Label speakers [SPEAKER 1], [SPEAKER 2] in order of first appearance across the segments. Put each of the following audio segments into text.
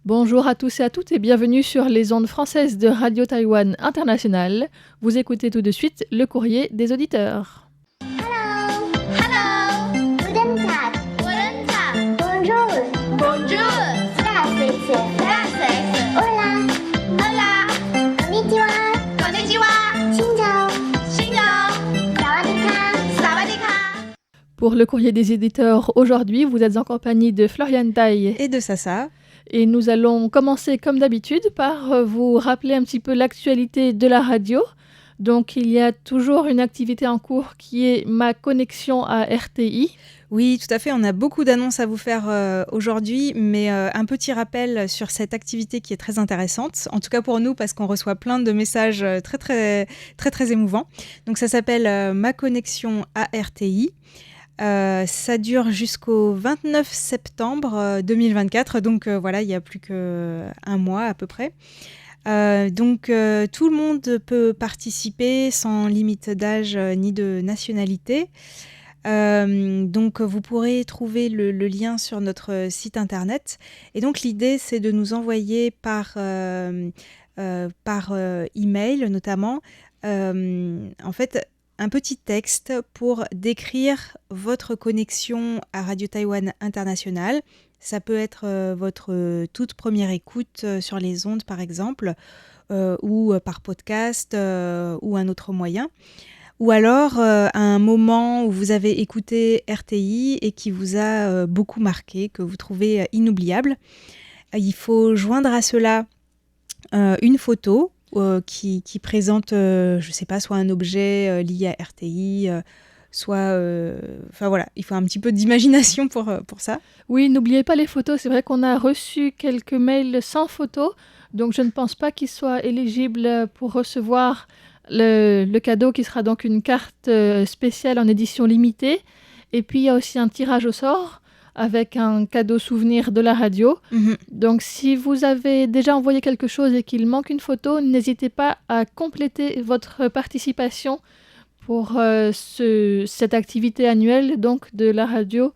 [SPEAKER 1] Bonjour à tous et à toutes et bienvenue sur les ondes françaises de Radio Taïwan International. Vous écoutez tout de suite le courrier des auditeurs.
[SPEAKER 2] Hello. Hello. Guten Tag. Guten Tag. Bonjour. Bonjour. Gracias. Gracias. Hola. Hola. Konnichiwa. Konnichiwa. Xinjiao. Xinjiao. Sawadika. Sawadika.
[SPEAKER 1] Pour le courrier des éditeurs, aujourd'hui, vous êtes en compagnie de Florian Tai
[SPEAKER 3] et de Sasa.
[SPEAKER 1] Et nous allons commencer comme d'habitude par vous rappeler un petit peu l'actualité de la radio. Donc il y a toujours une activité en cours qui est ma connexion à RTI.
[SPEAKER 3] Oui, tout à fait. On a beaucoup d'annonces à vous faire aujourd'hui, mais un petit rappel sur cette activité qui est très intéressante. En tout cas pour nous, parce qu'on reçoit plein de messages très émouvants. Donc ça s'appelle Ma connexion à RTI. Ça dure jusqu'au 29 septembre 2024, donc voilà, il n'y a plus qu'un mois à peu près. Donc tout le monde peut participer sans limite d'âge ni de nationalité. Donc vous pourrez trouver le lien sur notre site internet. Et donc l'idée, c'est de nous envoyer par email notamment, en fait, un petit texte pour décrire votre connexion à Radio Taïwan International. Ça peut être votre toute première écoute sur les ondes, par exemple, ou par podcast, ou un autre moyen. Ou alors un moment où vous avez écouté RTI et qui vous a beaucoup marqué, que vous trouvez inoubliable. Il faut joindre à cela une photo qui présente, je ne sais pas, soit un objet lié à RTI, soit... Enfin voilà, il faut un petit peu d'imagination pour ça.
[SPEAKER 1] Oui, n'oubliez pas les photos. C'est vrai qu'on a reçu quelques mails sans photos, donc je ne pense pas qu'ils soient éligibles pour recevoir le cadeau qui sera donc une carte spéciale en édition limitée. Et puis il y a aussi un tirage au sort avec un cadeau souvenir de la radio. Donc si vous avez déjà envoyé quelque chose et qu'il manque une photo, n'hésitez pas à compléter votre participation pour cette activité annuelle donc, de la radio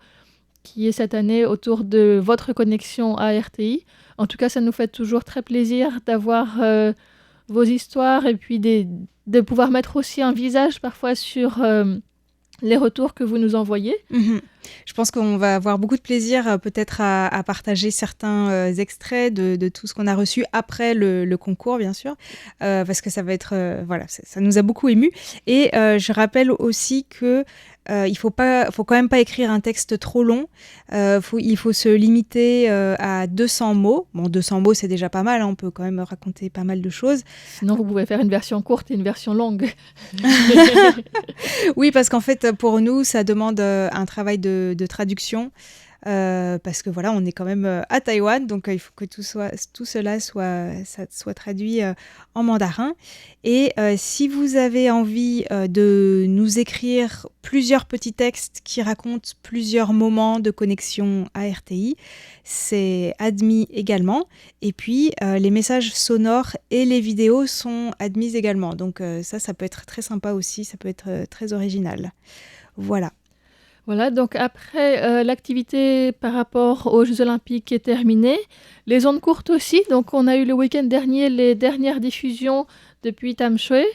[SPEAKER 1] qui est cette année autour de votre connexion à RTI. En tout cas, ça nous fait toujours très plaisir d'avoir vos histoires et puis de pouvoir mettre aussi un visage parfois sur les retours que vous nous envoyez.
[SPEAKER 3] Je pense qu'on va avoir beaucoup de plaisir peut-être à partager certains extraits de tout ce qu'on a reçu après le concours, bien sûr, parce que ça va être... voilà, ça nous a beaucoup émus. Et je rappelle aussi que il faut quand même pas écrire un texte trop long. Il faut se limiter à 200 mots. Bon, 200 mots, c'est déjà pas mal, hein, on peut quand même raconter pas mal de choses.
[SPEAKER 1] Sinon, vous pouvez faire une version courte et une version longue.
[SPEAKER 3] Oui, parce qu'en fait, pour nous, ça demande un travail de traduction. Parce que voilà, on est quand même à Taïwan, donc il faut que tout cela soit traduit en mandarin. Et si vous avez envie de nous écrire plusieurs petits textes qui racontent plusieurs moments de connexion à RTI, c'est admis également. Et puis, les messages sonores et les vidéos sont admis également. Donc ça peut être très sympa aussi, ça peut être très original. Voilà.
[SPEAKER 1] Voilà, donc après l'activité par rapport aux Jeux Olympiques est terminée. Les ondes courtes aussi, donc on a eu le week-end dernier les dernières diffusions depuis Tamsui.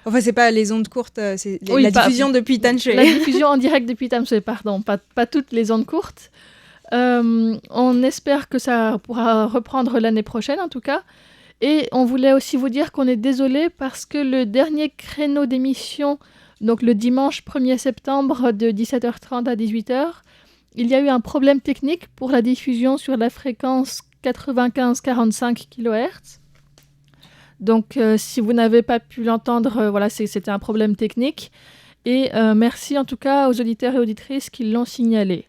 [SPEAKER 3] Enfin, c'est pas les ondes courtes, c'est la diffusion depuis Tamsui.
[SPEAKER 1] La diffusion en direct depuis Tamsui, pardon, pas toutes les ondes courtes. On espère que ça pourra reprendre l'année prochaine en tout cas. Et on voulait aussi vous dire qu'on est désolé parce que le dernier créneau d'émission, donc le dimanche 1er septembre de 17h30 à 18h, il y a eu un problème technique pour la diffusion sur la fréquence 95-45 kHz. Donc si vous n'avez pas pu l'entendre, voilà, c'était un problème technique. Et merci en tout cas aux auditeurs et auditrices qui l'ont signalé.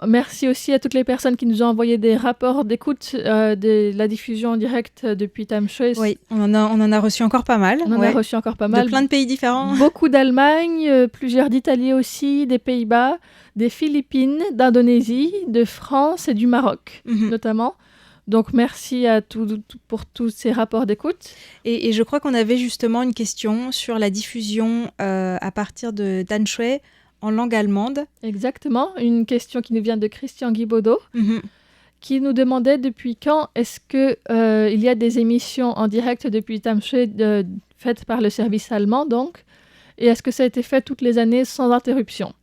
[SPEAKER 1] Merci aussi à toutes les personnes qui nous ont envoyé des rapports d'écoute de la diffusion en direct depuis Tamsui.
[SPEAKER 3] Oui, on en a reçu encore pas mal.
[SPEAKER 1] On en a reçu encore pas mal.
[SPEAKER 3] De plein de pays différents.
[SPEAKER 1] Beaucoup d'Allemagne, plusieurs d'Italie aussi, des Pays-Bas, des Philippines, d'Indonésie, de France et du Maroc notamment. Donc merci pour tous ces rapports d'écoute.
[SPEAKER 3] Et je crois qu'on avait justement une question sur la diffusion à partir de Tamsui en langue allemande.
[SPEAKER 1] Exactement, une question qui nous vient de Christian Guibaudot, qui nous demandait depuis quand est-ce que il y a des émissions en direct depuis Tamsui faites par le service allemand, donc, et est-ce que ça a été fait toutes les années sans interruption.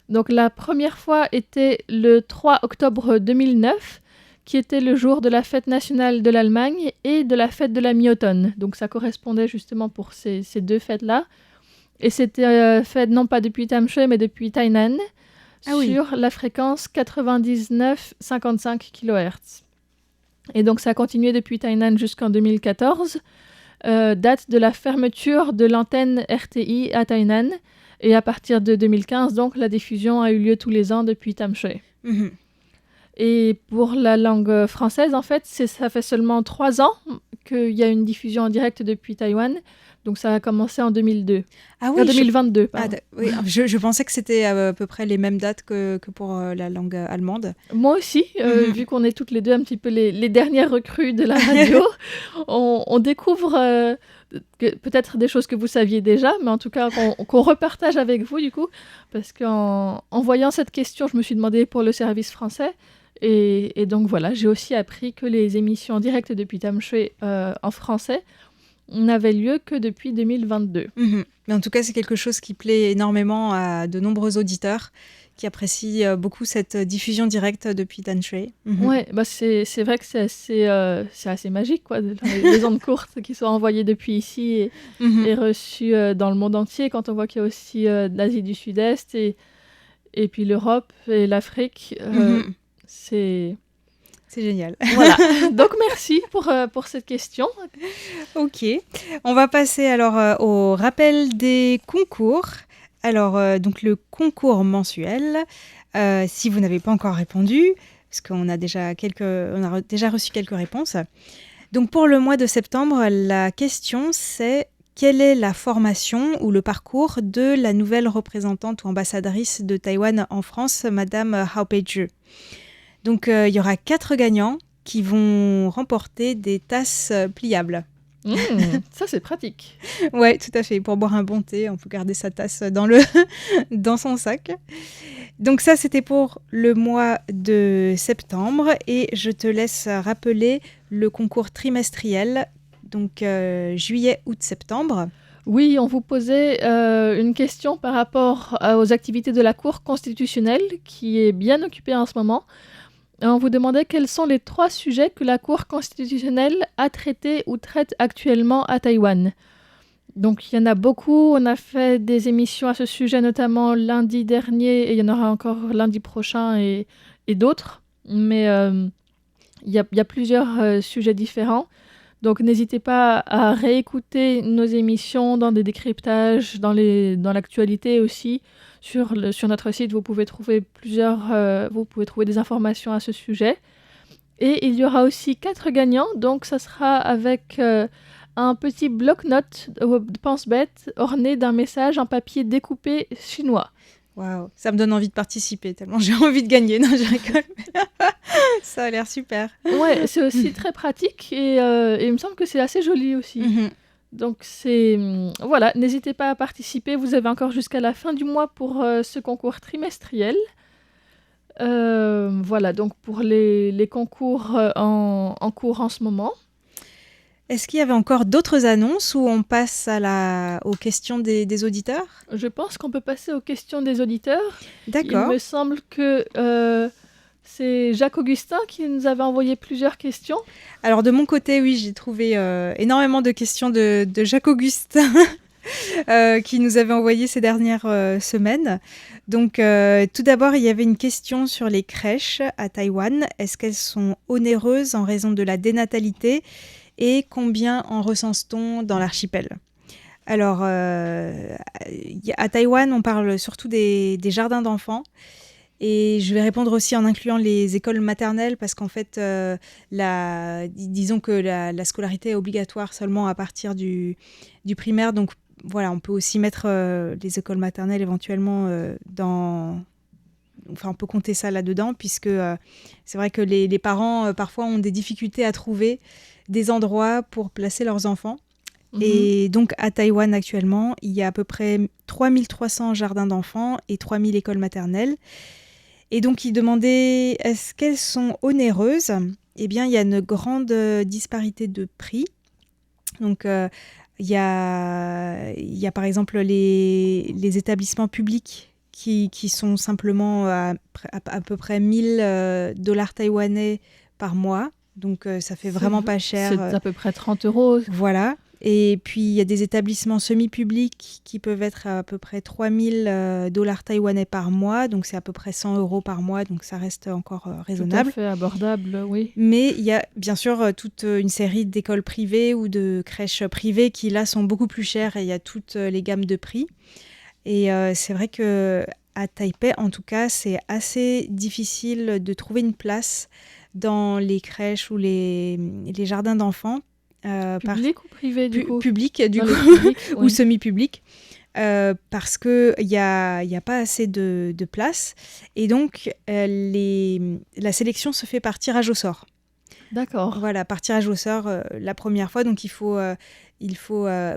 [SPEAKER 1] Donc la première fois était le 3 octobre 2009, qui était le jour de la fête nationale de l'Allemagne et de la fête de la mi-automne. Donc ça correspondait justement pour ces deux fêtes-là. Et c'était fait non pas depuis Tamsui, mais depuis Tainan, sur la fréquence 99,55 kHz. Et donc ça a continué depuis Tainan jusqu'en 2014, date de la fermeture de l'antenne RTI à Tainan. Et à partir de 2015, donc, la diffusion a eu lieu tous les ans depuis Tamsui.
[SPEAKER 3] Mhm.
[SPEAKER 1] Et pour la langue française, en fait, ça fait seulement 3 ans qu'il y a une diffusion en direct depuis Taïwan. Donc ça a commencé en 2002.
[SPEAKER 3] Ah oui,
[SPEAKER 1] 2022, pardon.
[SPEAKER 3] oui, je pensais que c'était à peu près les mêmes dates que pour la langue allemande.
[SPEAKER 1] Moi aussi, vu qu'on est toutes les deux un petit peu les dernières recrues de la radio, on découvre peut-être des choses que vous saviez déjà, mais en tout cas qu'on repartage avec vous du coup, parce qu'en voyant cette question, je me suis demandé pour le service français, et donc voilà, j'ai aussi appris que les émissions en direct depuis Tamsui en français n'avaient lieu que depuis 2022.
[SPEAKER 3] Mhm. Mais en tout cas, c'est quelque chose qui plaît énormément à de nombreux auditeurs qui apprécient beaucoup cette diffusion directe depuis Tamsui. Mhm.
[SPEAKER 1] Ouais, bah c'est vrai que c'est assez magique, quoi, les ondes courtes qui sont envoyées depuis ici et reçues dans le monde entier, quand on voit qu'il y a aussi de l'Asie du Sud-Est et puis l'Europe et l'Afrique.
[SPEAKER 3] C'est génial.
[SPEAKER 1] Voilà, donc merci pour cette question.
[SPEAKER 3] Ok, on va passer alors au rappel des concours. Alors, donc le concours mensuel, si vous n'avez pas encore répondu, parce qu'on a déjà reçu quelques réponses. Donc pour le mois de septembre, la question c'est: quelle est la formation ou le parcours de la nouvelle représentante ou ambassadrice de Taïwan en France, Madame Hao Peizhi? Donc il y aura 4 gagnants qui vont remporter des tasses pliables.
[SPEAKER 1] Ça c'est pratique.
[SPEAKER 3] Ouais, tout à fait. Pour boire un bon thé, on peut garder sa tasse dans son sac. Donc ça, c'était pour le mois de septembre. Et je te laisse rappeler le concours trimestriel, donc juillet, août, septembre.
[SPEAKER 1] Oui, on vous posait une question par rapport aux activités de la Cour constitutionnelle, qui est bien occupée en ce moment. On vous demandait quels sont les 3 sujets que la Cour constitutionnelle a traités ou traite actuellement à Taïwan. Donc il y en a beaucoup, on a fait des émissions à ce sujet, notamment lundi dernier, et il y en aura encore lundi prochain et d'autres. Mais il y a plusieurs sujets différents. Donc n'hésitez pas à réécouter nos émissions dans des décryptages, dans l'actualité aussi. Sur notre site, vous pouvez trouver des informations à ce sujet. Et il y aura aussi 4 gagnants, donc ça sera avec un petit bloc-notes de pense-bête orné d'un message en papier découpé chinois.
[SPEAKER 3] Waouh, ça me donne envie de participer, tellement j'ai envie de gagner. Non, je rigole. Ça a l'air super.
[SPEAKER 1] Ouais, c'est aussi très pratique et il me semble que c'est assez joli aussi. Donc voilà, n'hésitez pas à participer, vous avez encore jusqu'à la fin du mois pour ce concours trimestriel. Voilà, donc pour les concours en cours en ce moment.
[SPEAKER 3] Est-ce qu'il y avait encore d'autres annonces ou on passe aux questions des auditeurs?
[SPEAKER 1] Je pense qu'on peut passer aux questions des auditeurs.
[SPEAKER 3] D'accord.
[SPEAKER 1] Il me semble que c'est Jacques-Augustin qui nous avait envoyé plusieurs questions.
[SPEAKER 3] Alors de mon côté, oui, j'ai trouvé énormément de questions de Jacques-Augustin qui nous avait envoyé ces dernières semaines. Donc tout d'abord, il y avait une question sur les crèches à Taïwan. Est-ce qu'elles sont onéreuses en raison de la dénatalité et combien en recense-t-on dans l'archipel? Alors, à Taïwan, on parle surtout des jardins d'enfants. Et je vais répondre aussi en incluant les écoles maternelles parce qu'en fait, disons que la scolarité est obligatoire seulement à partir du primaire. Donc voilà, on peut aussi mettre les écoles maternelles éventuellement Enfin, on peut compter ça là-dedans puisque c'est vrai que les parents parfois ont des difficultés à trouver des endroits pour placer leurs enfants. Et donc à Taïwan actuellement, il y a à peu près 3300 jardins d'enfants et 3000 écoles maternelles. Et donc, il demandait est-ce qu'elles sont onéreuses ? Eh bien, il y a une grande disparité de prix. Donc, il y a par exemple les établissements publics qui sont simplement à peu près 1 000 $ taïwanais par mois. Donc, ça fait vraiment pas cher.
[SPEAKER 1] C'est à peu près 30 €.
[SPEAKER 3] Voilà. Et puis, il y a des établissements semi-publics qui peuvent être à peu près 3 000 $ taïwanais par mois. Donc, c'est à peu près 100 € par mois. Donc, ça reste encore raisonnable.
[SPEAKER 1] Tout à fait abordable, oui.
[SPEAKER 3] Mais il y a bien sûr toute une série d'écoles privées ou de crèches privées qui, là, sont beaucoup plus chères. Et il y a toutes les gammes de prix. Et c'est vrai qu'à Taipei, en tout cas, c'est assez difficile de trouver une place dans les crèches ou les jardins d'enfants.
[SPEAKER 1] Public ou privé, du coup
[SPEAKER 3] Public, du
[SPEAKER 1] Dans
[SPEAKER 3] coup,
[SPEAKER 1] les publics,
[SPEAKER 3] ou
[SPEAKER 1] oui.
[SPEAKER 3] semi-public, parce qu'il n'y a pas assez de place. Et donc, la sélection se fait par tirage au sort.
[SPEAKER 1] D'accord.
[SPEAKER 3] Voilà, par tirage au sort la première fois. Donc, il faut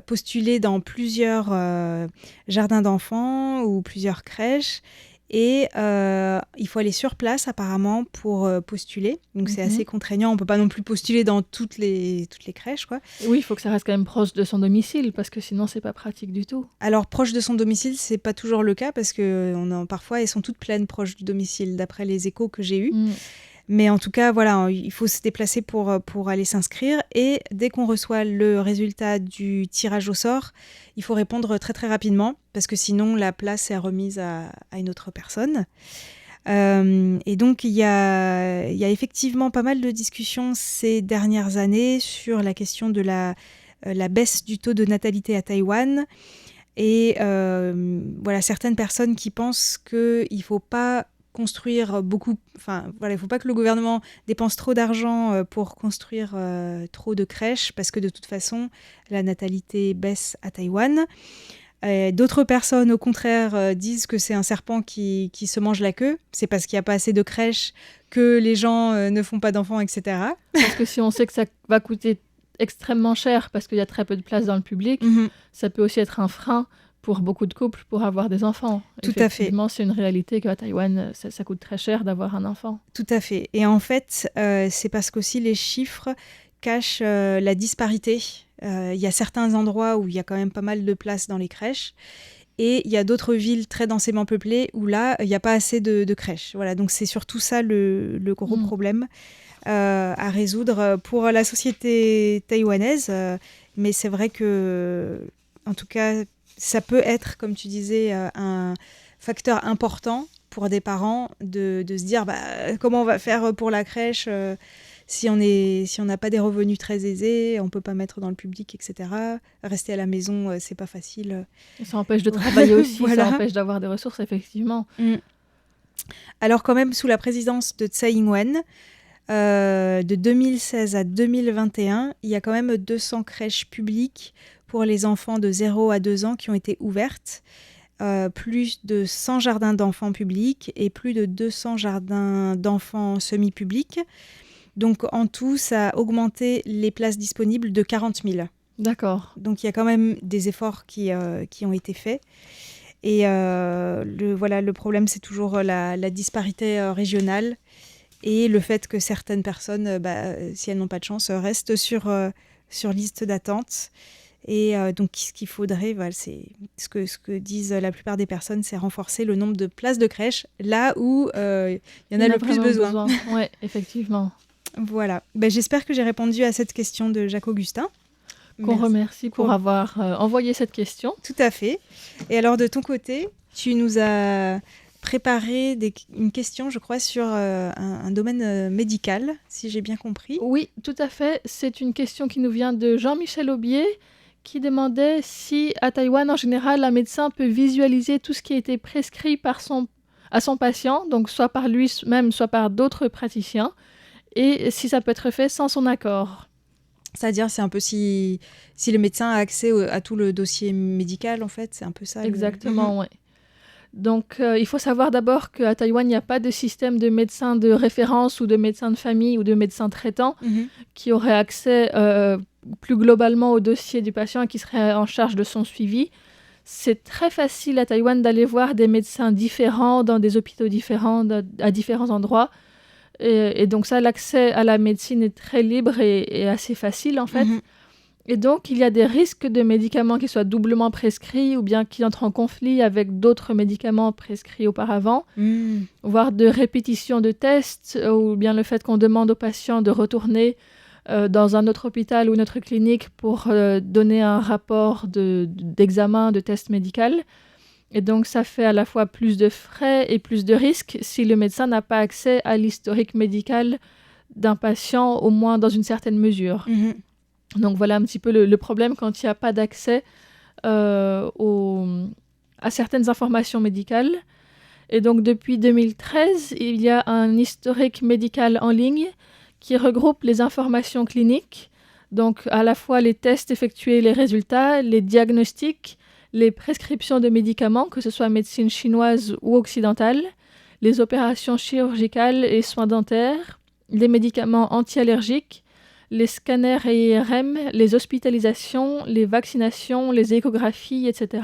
[SPEAKER 3] postuler dans plusieurs jardins d'enfants ou plusieurs crèches. Et il faut aller sur place apparemment pour postuler. Donc c'est assez contraignant. On ne peut pas non plus postuler dans toutes les crèches, quoi.
[SPEAKER 1] Oui, il faut que ça reste quand même proche de son domicile parce que sinon c'est pas pratique du tout.
[SPEAKER 3] Alors proche de son domicile, c'est pas toujours le cas parce que parfois elles sont toutes pleines proches du domicile d'après les échos que j'ai eus. Mais en tout cas, voilà, il faut se déplacer pour aller s'inscrire. Et dès qu'on reçoit le résultat du tirage au sort, il faut répondre très très rapidement parce que sinon la place est remise à une autre personne. Et donc il y a effectivement pas mal de discussions ces dernières années sur la question de la baisse du taux de natalité à Taïwan. Et voilà, certaines personnes qui pensent qu'il ne faut pas construire beaucoup, enfin voilà, il ne faut pas que le gouvernement dépense trop d'argent pour construire trop de crèches parce que de toute façon la natalité baisse à Taïwan. D'autres personnes au contraire disent que c'est un serpent qui se mange la queue, c'est parce qu'il n'y a pas assez de crèches que les gens ne font pas d'enfants, etc.
[SPEAKER 1] Parce que si on sait que ça va coûter extrêmement cher parce qu'il y a très peu de place dans le public, ça peut aussi être un frein pour beaucoup de couples pour avoir des enfants.
[SPEAKER 3] Tout à fait.
[SPEAKER 1] Effectivement, c'est une réalité qu'à Taïwan, ça coûte très cher d'avoir un enfant.
[SPEAKER 3] Tout à fait. Et en fait, c'est parce qu'aussi les chiffres cachent la disparité. Il y a certains endroits où il y a quand même pas mal de places dans les crèches. Et il y a d'autres villes très densément peuplées où là, il n'y a pas assez de crèches. Voilà, donc c'est surtout ça le gros problème à résoudre pour la société taïwanaise. Mais c'est vrai que, en tout cas, ça peut être, comme tu disais, un facteur important pour des parents de se dire comment on va faire pour la crèche si on n'a pas des revenus très aisés, on ne peut pas mettre dans le public, etc. Rester à la maison, c'est pas facile.
[SPEAKER 1] Ça empêche de travailler aussi,
[SPEAKER 3] Voilà.
[SPEAKER 1] ça empêche d'avoir des ressources, effectivement.
[SPEAKER 3] Alors quand même, sous la présidence de Tsai Ing-wen, de 2016 à 2021, il y a quand même 200 crèches publiques pour les enfants de 0 à 2 ans qui ont été ouvertes, plus de 100 jardins d'enfants publics et plus de 200 jardins d'enfants semi-publics. Donc en tout, ça a augmenté les places disponibles de 40 000.
[SPEAKER 1] D'accord.
[SPEAKER 3] Donc il y a quand même des efforts qui ont été faits. Et le problème, c'est toujours la disparité régionale et le fait que certaines personnes, si elles n'ont pas de chance, restent sur liste d'attente. Et donc, ce qu'il faudrait, c'est ce que disent la plupart des personnes, c'est renforcer le nombre de places de crèche là où il y en a le plus besoin.
[SPEAKER 1] Oui, effectivement.
[SPEAKER 3] Voilà. J'espère que j'ai répondu à cette question de Jacques-Augustin.
[SPEAKER 1] Qu'on remercie pour avoir envoyé cette question.
[SPEAKER 3] Tout à fait. Et alors, de ton côté, tu nous as préparé une question, je crois, sur un domaine médical, si j'ai bien compris.
[SPEAKER 1] Oui, tout à fait. C'est une question qui nous vient de Jean-Michel Aubier, qui demandait si, à Taïwan, en général, un médecin peut visualiser tout ce qui a été prescrit à son patient, donc soit par lui-même, soit par d'autres praticiens, et si ça peut être fait sans son accord.
[SPEAKER 3] C'est-à-dire, c'est un peu si le médecin a accès à tout le dossier médical, en fait, c'est un peu ça.
[SPEAKER 1] Exactement, oui. Donc, il faut savoir d'abord qu'à Taïwan, il n'y a pas de système de médecin de référence ou de médecin de famille ou de médecin traitant qui aurait accès plus globalement au dossier du patient et qui serait en charge de son suivi. c'est très facile à Taïwan d'aller voir des médecins différents dans des hôpitaux différents, à différents endroits. Et donc ça, l'accès à la médecine est très libre et assez facile en fait. Et donc, il y a des risques de médicaments qui soient doublement prescrits ou bien qui entrent en conflit avec d'autres médicaments prescrits auparavant, voire de répétition de tests ou bien le fait qu'on demande aux patients de retourner dans un autre hôpital ou une autre clinique pour donner un rapport d'examen, de test médical. Et donc, ça fait à la fois plus de frais et plus de risques si le médecin n'a pas accès à l'historique médical d'un patient, au moins dans une certaine mesure. Donc voilà un petit peu le problème quand il n'y a pas d'accès à certaines informations médicales. Et donc depuis 2013, il y a un historique médical en ligne qui regroupe les informations cliniques, donc à la fois les tests effectués, les résultats, les diagnostics, les prescriptions de médicaments, que ce soit médecine chinoise ou occidentale, les opérations chirurgicales et soins dentaires, les médicaments anti-allergiques, les scanners et IRM, les hospitalisations, les vaccinations, les échographies, etc.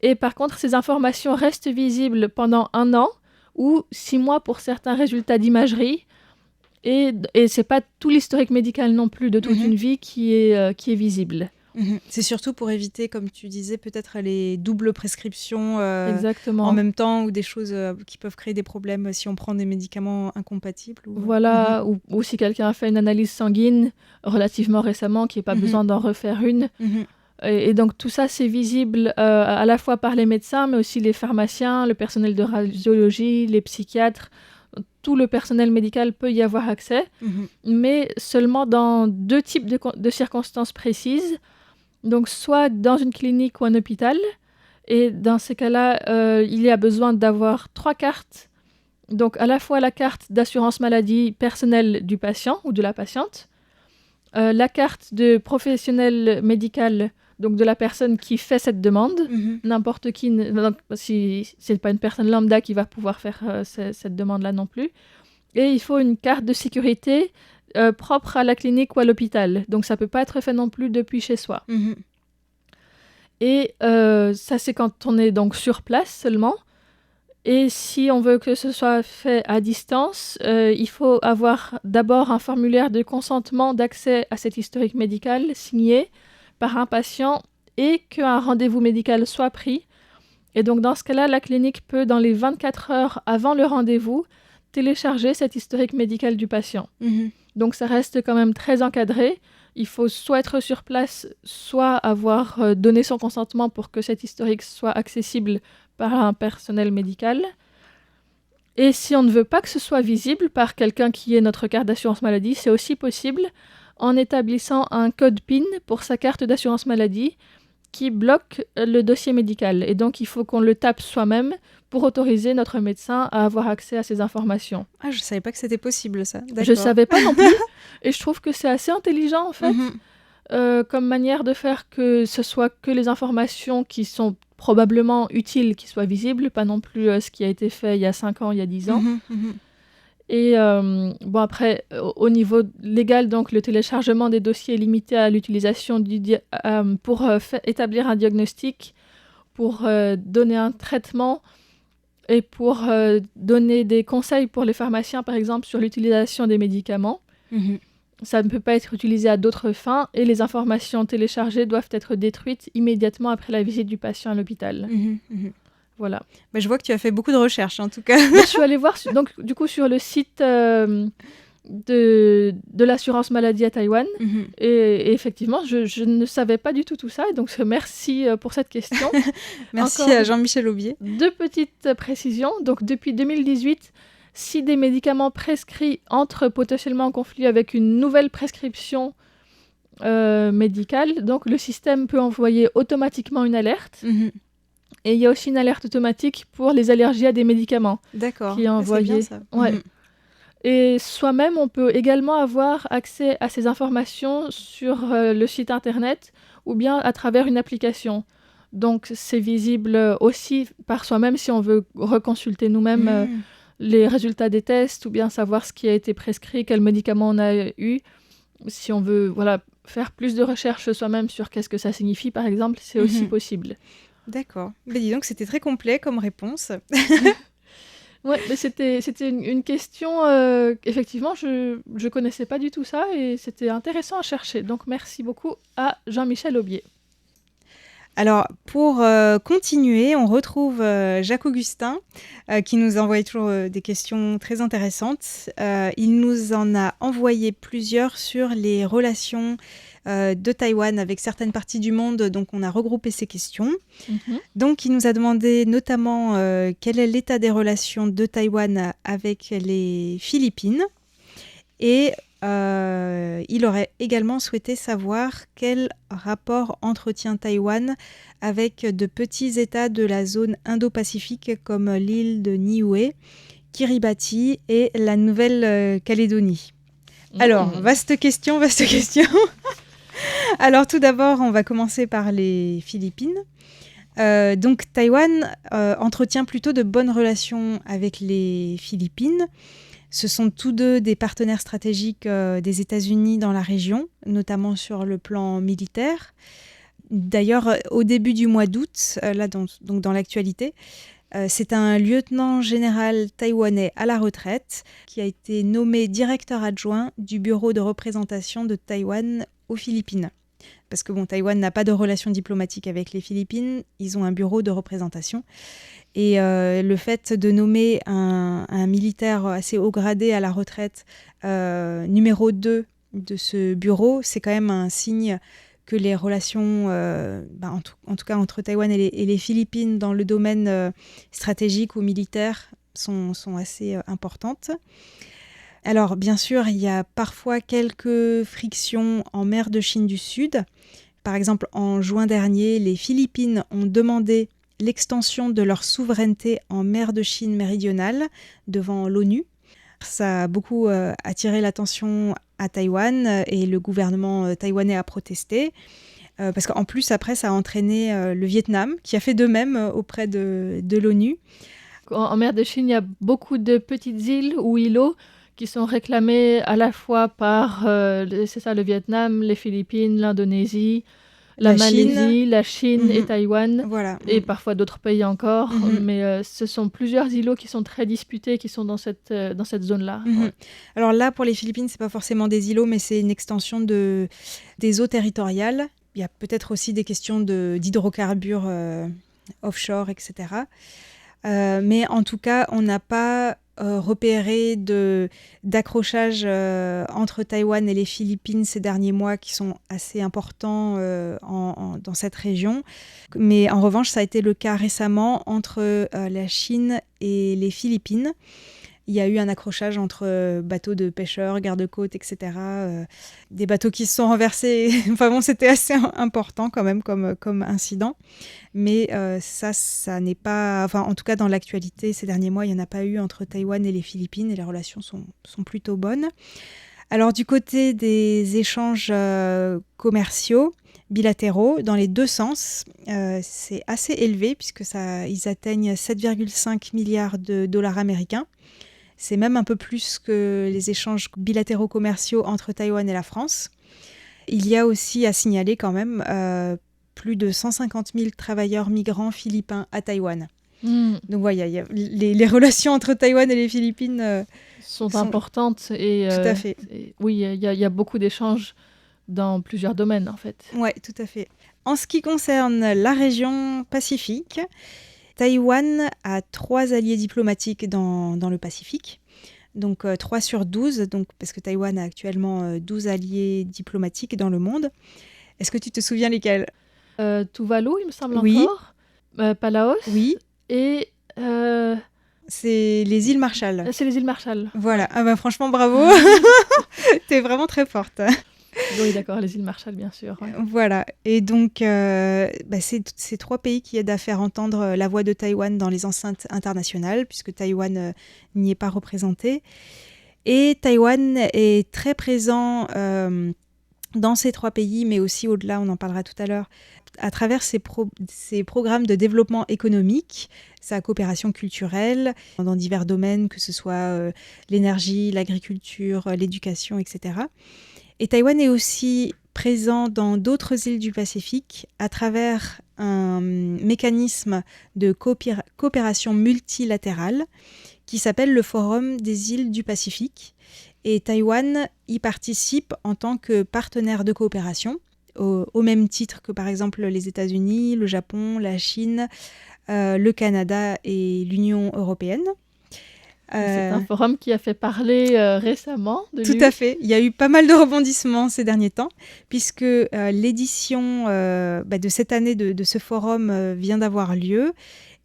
[SPEAKER 1] Et par contre, ces informations restent visibles pendant 1 an ou 6 mois pour certains résultats d'imagerie. Et ce n'est pas tout l'historique médical non plus de toute une vie qui est visible.
[SPEAKER 3] C'est surtout pour éviter, comme tu disais, peut-être les doubles prescriptions
[SPEAKER 1] Exactement.
[SPEAKER 3] en même temps ou des choses qui peuvent créer des problèmes si on prend des médicaments incompatibles.
[SPEAKER 1] Voilà, ou si quelqu'un a fait une analyse sanguine relativement récemment, qu'il n'y ait pas besoin d'en refaire une. Et donc tout ça, c'est visible à la fois par les médecins, mais aussi les pharmaciens, le personnel de radiologie, les psychiatres. Tout le personnel médical peut y avoir accès, mais seulement dans 2 types de circonstances précises. Donc, soit dans une clinique ou un hôpital, et dans ces cas-là, il y a besoin d'avoir 3 cartes. Donc, à la fois la carte d'assurance maladie personnelle du patient ou de la patiente, la carte de professionnel médical, donc de la personne qui fait cette demande, n'importe qui, si ce n'est pas une personne lambda qui va pouvoir faire cette demande-là non plus. Et il faut une carte de sécurité propre à la clinique ou à l'hôpital. Donc, ça ne peut pas être fait non plus depuis chez soi. Et ça, c'est quand on est donc sur place seulement. Et si on veut que ce soit fait à distance, il faut avoir d'abord un formulaire de consentement d'accès à cet historique médical signé par un patient et qu'un rendez-vous médical soit pris. Et donc, dans ce cas-là, la clinique peut, dans les 24 heures avant le rendez-vous, télécharger cet historique médical du patient. Donc, ça reste quand même très encadré. Il faut soit être sur place, soit avoir donné son consentement pour que cet historique soit accessible par un personnel médical. Et si on ne veut pas que ce soit visible par quelqu'un qui ait notre carte d'assurance maladie, c'est aussi possible en établissant un code PIN pour sa carte d'assurance maladie qui bloque le dossier médical. Et donc, il faut qu'on le tape soi-même pour autoriser notre médecin à avoir accès à ces informations.
[SPEAKER 3] Ah, je ne savais pas que c'était possible, ça. D'accord.
[SPEAKER 1] Je ne savais pas non plus. Et je trouve que c'est assez intelligent, en fait, comme manière de faire que ce soit que les informations qui sont probablement utiles, qui soient visibles, pas non plus ce qui a été fait il y a 5 ans, il y a 10 ans. Et bon, après, au niveau légal, donc, le téléchargement des dossiers est limité à l'utilisation pour établir un diagnostic, pour donner un traitement et pour donner des conseils pour les pharmaciens, par exemple, sur l'utilisation des médicaments. Ça ne peut pas être utilisé à d'autres fins et les informations téléchargées doivent être détruites immédiatement après la visite du patient à l'hôpital. Voilà.
[SPEAKER 3] Bah, je vois que tu as fait beaucoup de recherches, en tout cas.
[SPEAKER 1] Je suis allée voir donc, du coup, sur le site de l'assurance maladie à Taïwan. Et effectivement, je ne savais pas du tout ça. Donc, merci pour cette question.
[SPEAKER 3] Merci
[SPEAKER 1] Encore
[SPEAKER 3] à Jean-Michel Aubier.
[SPEAKER 1] 2 petites précisions. Donc, depuis 2018, si des médicaments prescrits entrent potentiellement en conflit avec une nouvelle prescription médicale, donc le système peut envoyer automatiquement une alerte. Et il y a aussi une alerte automatique pour les allergies à des médicaments.
[SPEAKER 3] D'accord.
[SPEAKER 1] Qui est envoyée.
[SPEAKER 3] C'est bien, ça.
[SPEAKER 1] Ouais. Et soi-même, on peut également avoir accès à ces informations sur le site internet ou bien à travers une application. Donc, c'est visible aussi par soi-même si on veut reconsulter nous-mêmes les résultats des tests ou bien savoir ce qui a été prescrit, quel médicament on a eu. si on veut faire plus de recherches soi-même sur qu'est-ce que ça signifie, par exemple, c'est aussi possible.
[SPEAKER 3] D'accord. Mais dis donc, c'était très complet comme réponse.
[SPEAKER 1] Ouais, mais c'était une question, effectivement, je connaissais pas du tout ça et c'était intéressant à chercher. Donc merci beaucoup à Jean-Michel Aubier.
[SPEAKER 3] Alors, pour continuer, on retrouve Jacques-Augustin qui nous a envoyé toujours des questions très intéressantes. Il nous en a envoyé plusieurs sur les relations de Taïwan avec certaines parties du monde, donc on a regroupé ces questions. Donc, il nous a demandé notamment quel est l'état des relations de Taïwan avec les Philippines et il aurait également souhaité savoir quel rapport entretient Taïwan avec de petits États de la zone Indo-Pacifique comme l'île de Niue, Kiribati et la Nouvelle-Calédonie. Alors, vaste question. Alors, tout d'abord, on va commencer par les Philippines. Donc, Taïwan entretient plutôt de bonnes relations avec les Philippines. Ce sont tous deux des partenaires stratégiques des États-Unis dans la région, notamment sur le plan militaire. D'ailleurs, au début du mois d'août, donc dans l'actualité, c'est un lieutenant général taïwanais à la retraite qui a été nommé directeur adjoint du bureau de représentation de Taïwan aux Philippines. Parce que Taïwan n'a pas de relations diplomatiques avec les Philippines, ils ont un bureau de représentation. Et le fait de nommer un militaire assez haut gradé à la retraite numéro 2 de ce bureau, c'est quand même un signe que les relations, en tout cas entre Taïwan et les Philippines dans le domaine stratégique ou militaire sont assez importantes. Alors bien sûr, il y a parfois quelques frictions en mer de Chine du Sud. Par exemple, en juin dernier, les Philippines ont demandé l'extension de leur souveraineté en mer de Chine méridionale devant l'ONU. Ça a beaucoup attiré l'attention à Taïwan et le gouvernement taïwanais a protesté. Parce qu'en plus, après, ça a entraîné le Vietnam qui a fait de même auprès de l'ONU.
[SPEAKER 1] En mer de Chine, il y a beaucoup de petites îles ou îlots qui sont réclamés à la fois par le Vietnam, les Philippines, l'Indonésie, la Malaisie, la Chine et Taïwan, et parfois d'autres pays encore, mais ce sont plusieurs îlots qui sont très disputés, qui sont dans cette zone-là. Ouais.
[SPEAKER 3] Alors là, pour les Philippines, c'est pas forcément des îlots, mais c'est une extension des eaux territoriales. Il y a peut-être aussi des questions d'hydrocarbures offshore, etc. Mais en tout cas, on n'a pas repéré d'accrochage entre Taïwan et les Philippines ces derniers mois qui sont assez importants dans cette région. Mais en revanche, ça a été le cas récemment entre la Chine et les Philippines. Il y a eu un accrochage entre bateaux de pêcheurs, garde-côtes, etc. Des bateaux qui se sont renversés. Enfin c'était assez important quand même comme incident. Mais ça n'est pas... Enfin, en tout cas, dans l'actualité, ces derniers mois, il n'y en a pas eu entre Taïwan et les Philippines et les relations sont plutôt bonnes. Alors, du côté des échanges commerciaux, bilatéraux, dans les deux sens, c'est assez élevé puisque ils atteignent 7,5 milliards de dollars américains. C'est même un peu plus que les échanges bilatéraux commerciaux entre Taïwan et la France. Il y a aussi à signaler quand même plus de 150 000 travailleurs migrants philippins à Taïwan. Donc voilà, les relations entre Taïwan et les Philippines
[SPEAKER 1] sont importantes. Et,
[SPEAKER 3] tout à fait.
[SPEAKER 1] Oui, il y a beaucoup d'échanges dans plusieurs domaines en fait.
[SPEAKER 3] Oui, tout à fait. En ce qui concerne la région Pacifique, Taïwan a 3 alliés diplomatiques dans le Pacifique, donc 3 sur 12, parce que Taïwan a actuellement 12 alliés diplomatiques dans le monde. Est-ce que tu te souviens lesquels ?
[SPEAKER 1] Tuvalu, il me semble
[SPEAKER 3] oui.
[SPEAKER 1] encore. Palaos.
[SPEAKER 3] Oui.
[SPEAKER 1] Et...
[SPEAKER 3] c'est les îles Marshall.
[SPEAKER 1] C'est les îles Marshall.
[SPEAKER 3] Voilà. Ah franchement, bravo. T'es vraiment très forte.
[SPEAKER 1] Oui, d'accord, les îles Marshall, bien sûr. Ouais.
[SPEAKER 3] Voilà. Et donc, c'est ces 3 pays qui aident à faire entendre la voix de Taïwan dans les enceintes internationales, puisque Taïwan n'y est pas représenté. Et Taïwan est très présent dans ces 3 pays, mais aussi au-delà, on en parlera tout à l'heure, à travers ces programmes de développement économique, sa coopération culturelle dans divers domaines, que ce soit l'énergie, l'agriculture, l'éducation, etc. Et Taïwan est aussi présent dans d'autres îles du Pacifique à travers un mécanisme de coopération multilatérale qui s'appelle le Forum des îles du Pacifique. Et Taïwan y participe en tant que partenaire de coopération, au même titre que par exemple les États-Unis, le Japon, la Chine, le Canada et l'Union européenne.
[SPEAKER 1] C'est un forum qui a fait parler récemment de lui.
[SPEAKER 3] Tout à fait. Il y a eu pas mal de rebondissements ces derniers temps, puisque l'édition de cette année de ce forum vient d'avoir lieu.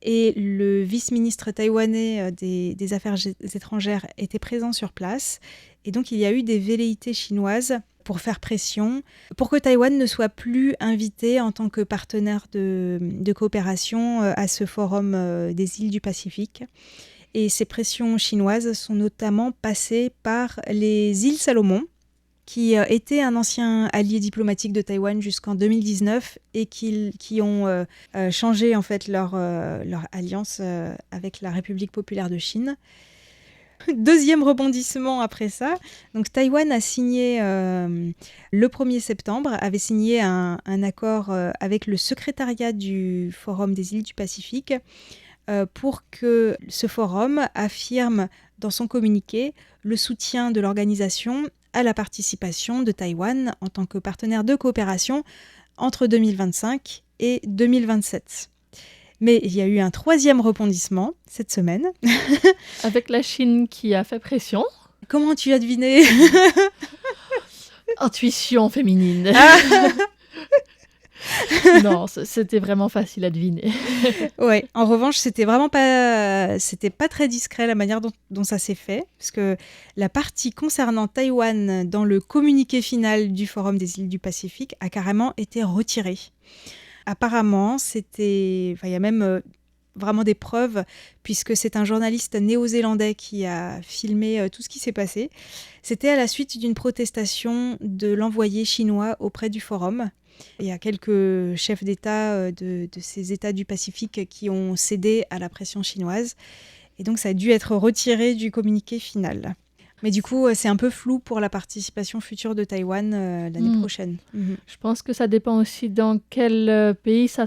[SPEAKER 3] Et le vice-ministre taïwanais des Affaires étrangères était présent sur place. Et donc, il y a eu des velléités chinoises pour faire pression, pour que Taïwan ne soit plus invité en tant que partenaire de coopération à ce forum des îles du Pacifique. Et ces pressions chinoises sont notamment passées par les îles Salomon, qui étaient un ancien allié diplomatique de Taïwan jusqu'en 2019 et qui ont changé en fait leur alliance avec la République populaire de Chine. Deuxième rebondissement après ça, donc Taïwan a signé le 1er septembre, avait signé un accord avec le secrétariat du Forum des îles du Pacifique pour que ce forum affirme dans son communiqué le soutien de l'organisation à la participation de Taïwan en tant que partenaire de coopération entre 2025 et 2027. Mais il y a eu un 3e rebondissement cette semaine.
[SPEAKER 1] Avec la Chine qui a fait pression.
[SPEAKER 3] Comment tu as deviné ?
[SPEAKER 1] Intuition féminine. Non, c'était vraiment facile à deviner.
[SPEAKER 3] Ouais. En revanche, c'était pas très discret la manière dont ça s'est fait, parce que la partie concernant Taïwan dans le communiqué final du Forum des îles du Pacifique a carrément été retirée. Apparemment, il y a même vraiment des preuves, puisque c'est un journaliste néo-zélandais qui a filmé tout ce qui s'est passé. C'était à la suite d'une protestation de l'envoyé chinois auprès du forum. Il y a quelques chefs d'État de ces États du Pacifique qui ont cédé à la pression chinoise. Et donc, ça a dû être retiré du communiqué final. Mais du coup, c'est un peu flou pour la participation future de Taïwan l'année prochaine.
[SPEAKER 1] Je pense que ça dépend aussi dans quel pays ça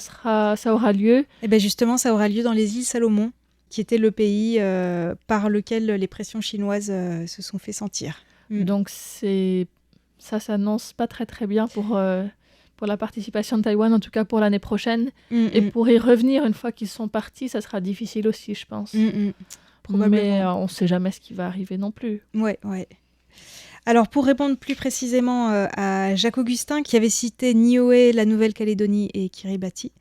[SPEAKER 1] aura lieu.
[SPEAKER 3] Et bien justement, ça aura lieu dans les îles Salomon, qui était le pays par lequel les pressions chinoises se sont fait sentir.
[SPEAKER 1] Donc, ça s'annonce pas très très bien pour la participation de Taïwan, en tout cas pour l'année prochaine. Et pour y revenir, une fois qu'ils sont partis, ça sera difficile aussi, je pense. Mais on ne sait jamais ce qui va arriver non plus.
[SPEAKER 3] Ouais. Alors, pour répondre plus précisément à Jacques Augustin, qui avait cité Niue, la Nouvelle-Calédonie et Kiribati.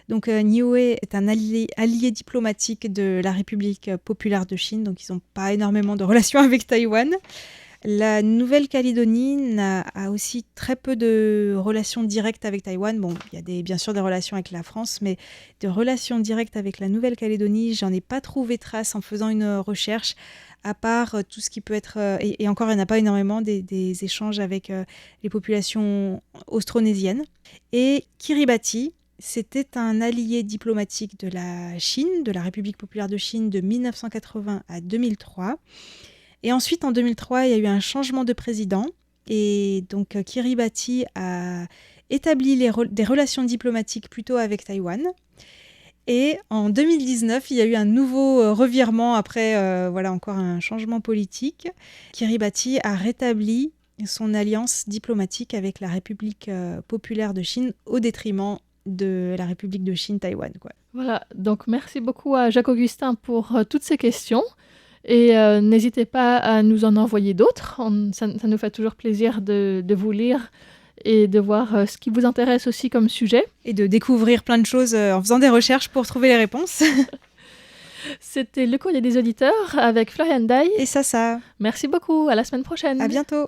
[SPEAKER 3] Donc, Niue est un allié diplomatique de la République populaire de Chine, donc ils n'ont pas énormément de relations avec Taïwan. La Nouvelle-Calédonie a aussi très peu de relations directes avec Taïwan. Bon, il y a bien sûr des relations avec la France, mais de relations directes avec la Nouvelle-Calédonie, j'en ai pas trouvé trace en faisant une recherche, à part tout ce qui peut être... et encore, il n'y en a pas énormément, des échanges avec les populations austronésiennes. Et Kiribati, c'était un allié diplomatique de la Chine, de la République populaire de Chine, de 1980 à 2003. Et ensuite, en 2003, il y a eu un changement de président. Et donc, Kiribati a établi des relations diplomatiques plutôt avec Taïwan. Et en 2019, il y a eu un nouveau revirement après encore un changement politique. Kiribati a rétabli son alliance diplomatique avec la République populaire de Chine au détriment de la République de Chine-Taïwan.
[SPEAKER 1] Voilà, donc merci beaucoup à Jacques Augustin pour toutes ces questions. Et n'hésitez pas à nous en envoyer d'autres. Ça nous fait toujours plaisir de vous lire et de voir ce qui vous intéresse aussi comme sujet.
[SPEAKER 3] Et de découvrir plein de choses en faisant des recherches pour trouver les réponses.
[SPEAKER 1] C'était le courrier des auditeurs avec Floriane Daille
[SPEAKER 3] et Sasa.
[SPEAKER 1] Merci beaucoup, à la semaine prochaine.
[SPEAKER 3] À bientôt.